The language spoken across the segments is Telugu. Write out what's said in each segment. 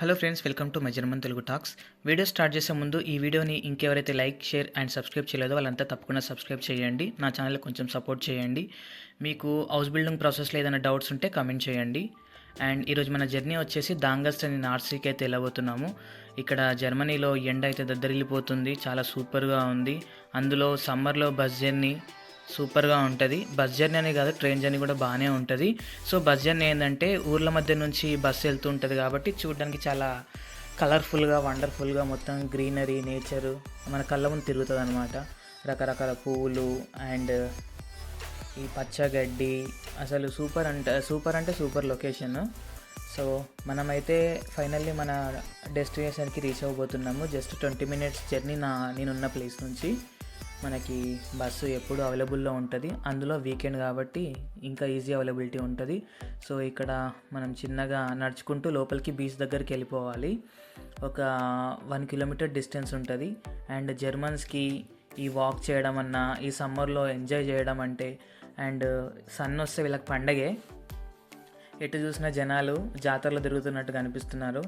Hello friends, welcome to my German Telugu talks. Video start చేసే ముందు ఈ వీడియోని ఇంకెవరైతే లైక్, షేర్ అండ్ సబ్స్క్రైబ్ చేయలేదో వాళ్ళంతా తప్పకుండా సబ్స్క్రైబ్ చేయండి. నా ఛానల్ కొంచెం సపోర్ట్ చేయండి. మీకు హౌస్ బిల్డింగ్ ప్రాసెస్లో ఏదైనా డౌట్స్ ఉంటే కమెంట్ చేయండి. అండ్ ఈరోజు మన జర్నీ వచ్చేసి దాంగస్ట్ అని నార్త్ అయితే వెళ్ళబోతున్నాము. ఇక్కడ జర్మనీలో ఎండ అయితే దద్దరిల్లిపోతుంది, చాలా సూపర్గా ఉంది. అందులో సమ్మర్లో బస్ జర్నీ సూపర్గా ఉంటుంది. బస్ జర్నీ అనే కాదు, ట్రైన్ జర్నీ కూడా బాగానే ఉంటుంది. సో బస్ జర్నీ ఏంటంటే ఊర్ల మధ్య నుంచి బస్సు వెళ్తూ ఉంటుంది కాబట్టి చూడడానికి చాలా కలర్ఫుల్గా, వండర్ఫుల్గా, మొత్తం గ్రీనరీ, నేచరు మన కళ్ళ ముందు తిరుగుతుంది అనమాట. రకరకాల పువ్వులు అండ్ ఈ పచ్చగడ్డి, అసలు సూపర్ అంటే సూపర్ లొకేషన్. సో మనమైతే ఫైనల్లీ మన డెస్టినేషన్కి రీచ్ అవ్వబోతున్నాము. జస్ట్ 20 minutes జర్నీ నేనున్న ప్లేస్ నుంచి. మనకి బస్సు ఎప్పుడు అవైలబుల్లో ఉంటుంది, అందులో వీకెండ్ కాబట్టి ఇంకా ఈజీ అవైలబిలిటీ ఉంటుంది. సో ఇక్కడ మనం చిన్నగా నడుచుకుంటూ లోపలికి బీచ్ దగ్గరికి వెళ్ళిపోవాలి. ఒక 1 kilometer డిస్టెన్స్ ఉంటుంది. అండ్ జర్మన్స్కి ఈ వాక్ చేయడం అన్నా, ఈ సమ్మర్లో ఎంజాయ్ చేయడం అంటే, అండ్ సన్ వస్తే వీళ్ళకి పండగే. ఎటు చూసిన జనాలు జాతరలో తిరుగుతున్నట్టు కనిపిస్తున్నారు.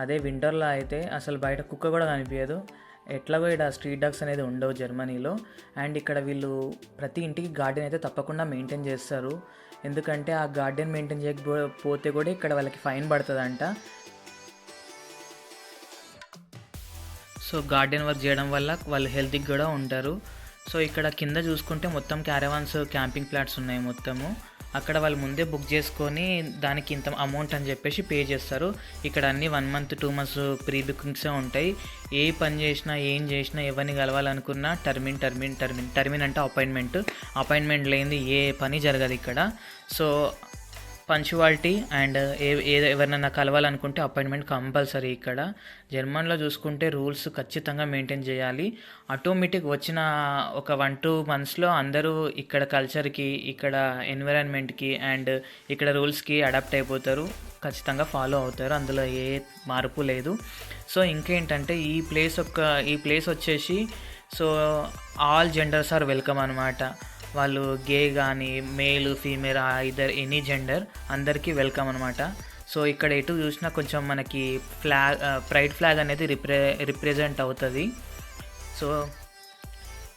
అదే వింటర్లో అయితే అసలు బయట కుక్క కూడా కనిపించదు. ఎట్లాగో ఇక్కడ స్ట్రీట్ డాగ్స్ అనేది ఉండవు జర్మనీలో. అండ్ ఇక్కడ వీళ్ళు ప్రతి ఇంటికి గార్డెన్ అయితే తప్పకుండా మెయింటైన్ చేస్తారు. ఎందుకంటే ఆ గార్డెన్ మెయింటైన్ చేయకపోతే కూడా ఇక్కడ వాళ్ళకి ఫైన్ పడుతుందంట. సో గార్డెన్ వర్క్ చేయడం వల్ల వాళ్ళు హెల్తీగా కూడా ఉంటారు. సో ఇక్కడ కింద చూసుకుంటే మొత్తం క్యారవాన్స్, క్యాంపింగ్ ఫ్లాట్స్ ఉన్నాయి మొత్తము. అక్కడ వాళ్ళు ముందే బుక్ చేసుకొని దానికి ఇంత అమౌంట్ అని చెప్పేసి పే చేస్తారు. ఇక్కడ అన్నీ 1 month 2 months ప్రీ బుకింగ్సే ఉంటాయి. ఏ పని చేసినా, ఏం చేసినా, ఎవరిని కలవాలనుకున్నా టర్మిన్ అంటే అపాయింట్మెంట్ లేనిది ఏ పని జరగదు ఇక్కడ. సో పంచువాలిటీ అండ్ ఎవరినైనా కలవాలనుకుంటే అపాయింట్మెంట్ కంపల్సరీ. ఇక్కడ జర్మన్లో చూసుకుంటే రూల్స్ ఖచ్చితంగా మెయింటైన్ చేయాలి. ఆటోమేటిక్ వచ్చిన ఒక 1-2 monthsలో అందరూ ఇక్కడ కల్చర్కి, ఇక్కడ ఎన్విరాన్మెంట్కి అండ్ ఇక్కడ రూల్స్కి అడాప్ట్ అయిపోతారు, ఖచ్చితంగా ఫాలో అవుతారు. అందులో ఏ మార్పు లేదు. సో ఇంకేంటంటే ఈ ప్లేస్ వచ్చేసి so all genders are welcome అనమాట. వాళ్ళు గే కానీ, male, female, either any gender అందరికీ వెల్కమ్ అనమాట. సో ఇక్కడ ఎటు చూసినా కొంచెం మనకి ప్రైడ్ ఫ్లాగ్ అనేది రిప్రజెంట్ అవుతుంది. సో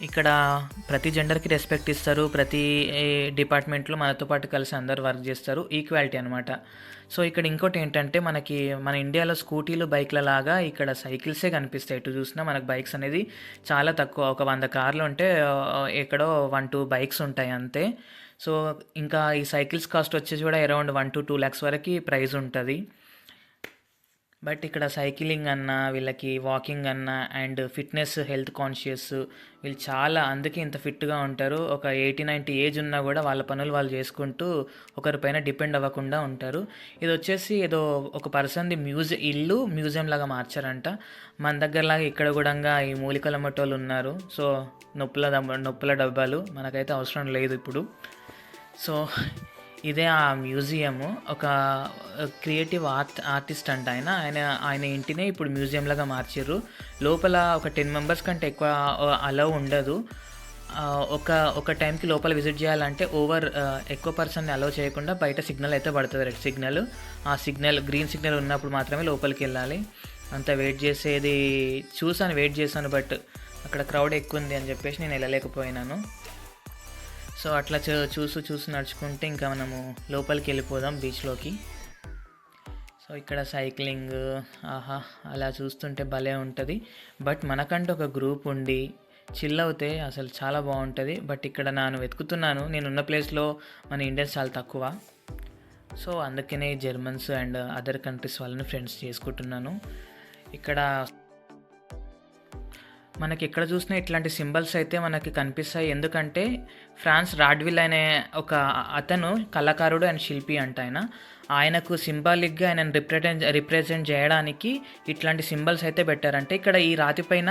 ఇక్కడ ప్రతి జెండర్కి రెస్పెక్ట్ ఇస్తారు. ప్రతి డిపార్ట్మెంట్లో మనతో పాటు కలిసి అందరు వర్క్ చేస్తారు, ఈక్వాలిటీ అనమాట. సో ఇక్కడ ఇంకోటి ఏంటంటే మన ఇండియాలో స్కూటీలు, బైక్ల లాగా ఇక్కడ సైకిల్సే కనిపిస్తాయి. ఎటు చూసినా మనకు బైక్స్ అనేది చాలా తక్కువ. ఒక 100 కార్లు ఉంటే ఎక్కడో 1-2 బైక్స్ ఉంటాయి అంతే. సో ఇంకా ఈ సైకిల్స్ కాస్ట్ వచ్చేసి కూడా అరౌండ్ 1-2 lakhs వరకు ప్రైస్ ఉంటుంది. బట్ ఇక్కడ సైక్లింగ్ అన్నా, వీళ్ళకి వాకింగ్ అన్నా అండ్ ఫిట్నెస్, హెల్త్ కాన్షియస్, వీళ్ళు చాలా అందుకే ఇంత ఫిట్గా ఉంటారు. ఒక 80-90 ఏజ్ ఉన్నా కూడా వాళ్ళ పనులు వాళ్ళు చేసుకుంటూ ఒకరిపైన డిపెండ్ అవ్వకుండా ఉంటారు. ఇది వచ్చేసి ఏదో ఒక పర్సన్ది మ్యూజియం లాగా మార్చారంట. మన దగ్గరలాగా ఇక్కడ కూడా ఈ మూలికల మట్టోళ్ళు ఉన్నారు. సో నొప్పుల డబ్బాలు మనకైతే అవసరం లేదు ఇప్పుడు. సో ఇదే ఆ మ్యూజియము. ఒక క్రియేటివ్ ఆర్టిస్ట్ అంట ఆయన ఇంటినే ఇప్పుడు మ్యూజియం లాగా మార్చారు. లోపల ఒక 10 members కంటే ఎక్కువ అలౌ ఉండదు. ఒక టైంకి లోపల విజిట్ చేయాలంటే ఎక్కువ పర్సన్ని అలౌ చేయకుండా బయట సిగ్నల్ అయితే పడుతుంది, రెడ్ సిగ్నల్. ఆ గ్రీన్ సిగ్నల్ ఉన్నప్పుడు మాత్రమే లోపలికి వెళ్ళాలి. అంత వెయిట్ చేశాను బట్ అక్కడ క్రౌడ్ ఎక్కువ ఉంది అని చెప్పేసి నేను వెళ్ళలేకపోయినాను. సో అట్లా చూసి నడుచుకుంటే ఇంకా మనము లోపలికి వెళ్ళిపోదాం బీచ్లోకి. సో ఇక్కడ సైక్లింగ్ అలా చూస్తుంటే భలే ఉంటుంది. బట్ మనకంటూ ఒక గ్రూప్ ఉండి చిల్ అవుతే అసలు చాలా బాగుంటుంది. బట్ ఇక్కడ నేను వెతుకుతున్నాను, నేనున్న ప్లేస్లో మన ఇండియన్స్ చాలా తక్కువ. సో అందుకనే జర్మన్స్ అండ్ అదర్ కంట్రీస్ వాళ్ళని ఫ్రెండ్స్ చేసుకుంటున్నాను. ఇక్కడ మనకి ఎక్కడ చూసినా ఇట్లాంటి సింబల్స్ అయితే మనకి కనిపిస్తాయి. ఎందుకంటే ఫ్రాన్స్ రాడ్విల్ అనే ఒక అతను కళాకారుడు అండ్ శిల్పి అంట. ఆయనకు సింబాలిక్గా ఆయనను రిప్రజెంట్ చేయడానికి ఇట్లాంటి సింబల్స్ అయితే పెట్టారంటే. ఇక్కడ ఈ రాతి పైన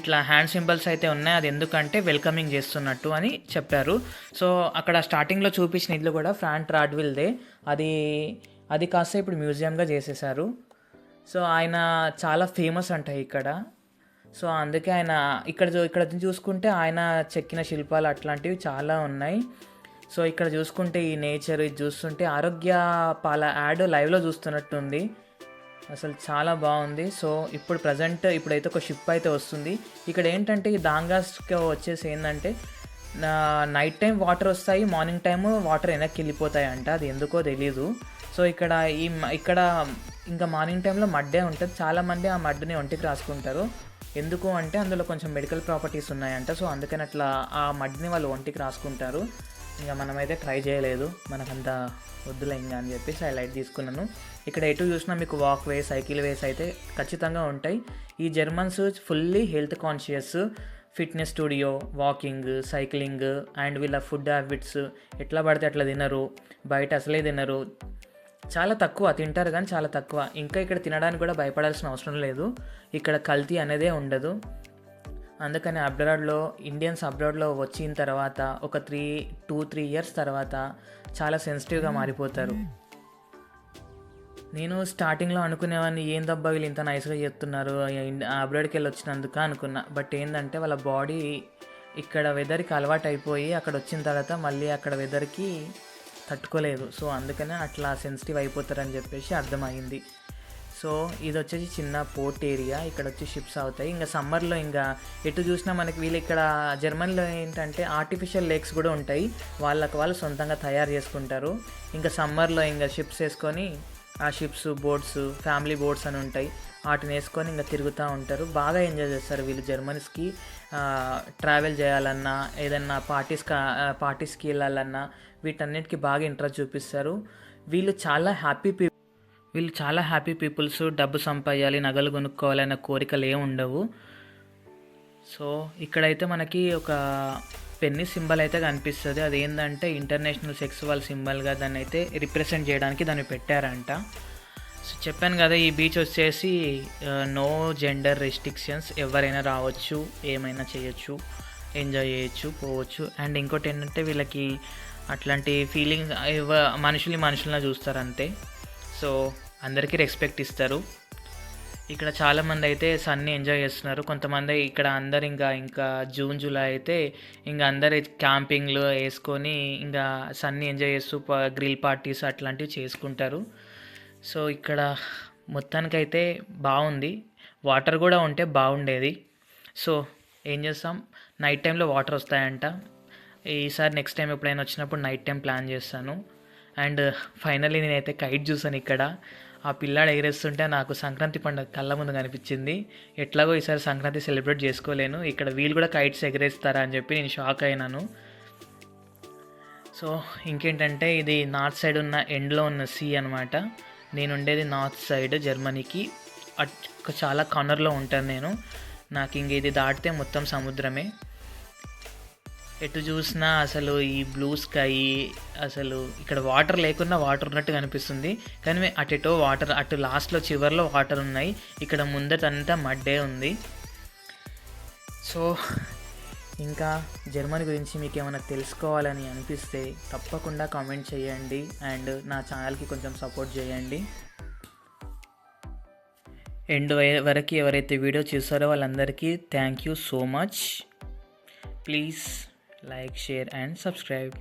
ఇట్లా హ్యాండ్ సింబల్స్ అయితే ఉన్నాయి. అది ఎందుకంటే వెల్కమింగ్ చేస్తున్నట్టు అని చెప్పారు. సో అక్కడ స్టార్టింగ్లో చూపించిన ఇల్లు కూడా ఫ్రాన్స్ రాడ్విల్దే. అది కాస్త ఇప్పుడు మ్యూజియంగా చేసేసారు. సో ఆయన చాలా ఫేమస్ అంట ఇక్కడ. సో అందుకే ఆయన ఇక్కడ చూసుకుంటే ఆయన చెక్కిన శిల్పాలు అట్లాంటివి చాలా ఉన్నాయి. సో ఇక్కడ చూసుకుంటే ఈ నేచర్ ఇది చూస్తుంటే ఆరోగ్య పాల యాడ్ లైవ్లో చూస్తున్నట్టుంది. అసలు చాలా బాగుంది. సో ఇప్పుడు ఇప్పుడైతే ఒక షిప్ అయితే వస్తుంది. ఇక్కడ ఏంటంటే ఈ దాంగాస్కి వచ్చేసి ఏంటంటే నైట్ టైం వాటర్ వస్తాయి, మార్నింగ్ టైము వాటర్ వెనక్కి వెళ్ళిపోతాయి అంట. అది ఎందుకో తెలీదు. సో ఇక్కడ ఇక్కడ ఇంకా మార్నింగ్ టైంలో మడ్డే ఉంటుంది. చాలామంది ఆ మడ్డుని ఒంటికి రాసుకుంటారు. ఎందుకు అంటే అందులో కొంచెం మెడికల్ ప్రాపర్టీస్ ఉన్నాయంట. సో అందుకని అట్లా ఆ మడ్ని వాళ్ళు ఒంటికి రాసుకుంటారు. ఇంకా మనమైతే ట్రై చేయలేదు, మనకంత వద్దులే ఇంకా అని చెప్పేసి ఆ లైట్ తీసుకున్నాను. ఇక్కడ ఎటు చూసినా మీకు వాక్ వే, సైకిల్ వేస్ అయితే ఖచ్చితంగా ఉంటాయి. ఈ Germans fully health conscious, fitness studio, walking, cycling and వీళ్ళ ఫుడ్ హ్యాబిట్స్ ఎట్లా పడితే అట్లా తినరు, బయట అసలే తినరు. చాలా తక్కువ తింటారు కానీ చాలా తక్కువ. ఇంకా ఇక్కడ తినడానికి కూడా భయపడాల్సిన అవసరం లేదు. ఇక్కడ కల్తీ అనేదే ఉండదు. అందుకని ఇండియన్స్ అబ్రాడ్లో వచ్చిన తర్వాత ఒక 2-3 ఇయర్స్ తర్వాత చాలా సెన్సిటివ్గా మారిపోతారు. నేను స్టార్టింగ్లో అనుకునేవాడిని, ఏందబ్బా వీళ్ళు ఇంత నైస్గా చెప్తున్నారు, అబ్రాడ్కి వెళ్ళి వచ్చినందుకు అనుకున్నా. బట్ ఏంటంటే వాళ్ళ బాడీ ఇక్కడ వెదర్కి అలవాటు అయిపోయి అక్కడ వచ్చిన తర్వాత మళ్ళీ అక్కడ వెదర్కి తట్టుకోలేదు. సో అందుకనే అట్లా సెన్సిటివ్ అయిపోతారని చెప్పేసి అర్థమైంది. సో ఇది వచ్చేసి చిన్న పోర్ట్ ఏరియా. ఇక్కడ వచ్చి షిప్స్ అవుతాయి. ఇంకా సమ్మర్లో ఇంకా ఎటు చూసినా మనకి వీళ్ళు ఇక్కడ జర్మనీలో ఏంటంటే ఆర్టిఫిషియల్ లేక్స్ కూడా ఉంటాయి. వాళ్ళు సొంతంగా తయారు చేసుకుంటారు. ఇంకా సమ్మర్లో ఇంకా షిప్స్ వేసుకొని ఆ షిప్స్, బోట్స్, ఫ్యామిలీ బోట్స్ అని ఉంటాయి, వాటిని వేసుకొని ఇంకా తిరుగుతూ ఉంటారు. బాగా ఎంజాయ్ చేస్తారు వీళ్ళు. జర్మనీస్కి ట్రావెల్ చేయాలన్నా, ఏదన్నా పార్టీస్కి వెళ్ళాలన్నా వీటన్నిటికీ బాగా ఇంట్రెస్ట్ చూపిస్తారు. వీళ్ళు చాలా హ్యాపీ పీపుల్స్. డబ్బు సంపాదించాలి, నగలు కొనుక్కోవాలన్న కోరికలు ఏమి ఉండవు. సో ఇక్కడైతే మనకి ఒక పెన్ని సింబల్ అయితే కనిపిస్తుంది. అదేంటంటే ఇంటర్నేషనల్ సెక్సువల్ సింబల్గా దాన్ని అయితే రిప్రజెంట్ చేయడానికి దాన్ని పెట్టారంట. సో చెప్పాను కదా, ఈ బీచ్ వచ్చేసి నో జెండర్ రెస్ట్రిక్షన్స్, ఎవరైనా రావచ్చు, ఏమైనా చేయొచ్చు, ఎంజాయ్ చేయొచ్చు, పోవచ్చు. అండ్ ఇంకోటి ఏంటంటే వీళ్ళకి అట్లాంటి ఫీలింగ్ మనుషులను చూస్తారు అంతే. సో అందరికీ రెస్పెక్ట్ ఇస్తారు. ఇక్కడ చాలామంది అయితే సన్ని ఎంజాయ్ చేస్తున్నారు. కొంతమంది ఇక్కడ అందరు ఇంకా జూన్ జూలై అయితే ఇంకా అందరు క్యాంపింగ్లు వేసుకొని ఇంకా సన్ని ఎంజాయ్ చేస్తూ గ్రిల్ పార్టీస్ అట్లాంటివి చేసుకుంటారు. సో ఇక్కడ మొత్తానికైతే బాగుంది. వాటర్ కూడా ఉంటే బాగుండేది. సో ఏం చేస్తాం, నైట్ టైంలో వాటర్ వస్తాయంట. ఈసారి నెక్స్ట్ టైం ఎప్పుడైనా వచ్చినప్పుడు నైట్ టైం ప్లాన్ చేస్తాను. అండ్ ఫైనల్లీ నేనైతే కైట్ చూసాను ఇక్కడ. ఆ పిల్లాడు ఎగరేస్తుంటే నాకు సంక్రాంతి పండుగ కళ్ళ ముందు కనిపించింది. ఎట్లాగో ఈసారి సంక్రాంతి సెలబ్రేట్ చేసుకోలేను, ఇక్కడ వీళ్ళు కూడా కైట్స్ ఎగరేస్తారా అని చెప్పి నేను షాక్ అయినాను. సో ఇంకేంటంటే ఇది నార్త్ సైడ్ ఉన్న ఎండ్లో ఉన్న సీ అనమాట. నేను ఉండేది నార్త్ సైడ్ జర్మనీకి చాలా కార్నర్లో ఉంటాను నేను. నాకు ఇంక ఇది దాటితే మొత్తం సముద్రమే. ఎటు చూసినా అసలు ఈ బ్లూ స్కై, అసలు ఇక్కడ వాటర్ లేకున్నా వాటర్ ఉన్నట్టు కనిపిస్తుంది. కానీ అటు లాస్ట్లో చివర్లో వాటర్ ఉన్నాయి. ఇక్కడ ముందటంతా మడ్డే ఉంది. సో ఇంకా జర్మనీ గురించి మీకు ఏమైనా తెలుసుకోవాలని అనిపిస్తే తప్పకుండా కామెంట్ చేయండి. అండ్ నా ఛానల్కి కొంచెం సపోర్ట్ చేయండి. ఎండ్ వరకు ఎవరైతే వీడియో చూసారో వాళ్ళందరికీ thank you so much. Please like, share and subscribe.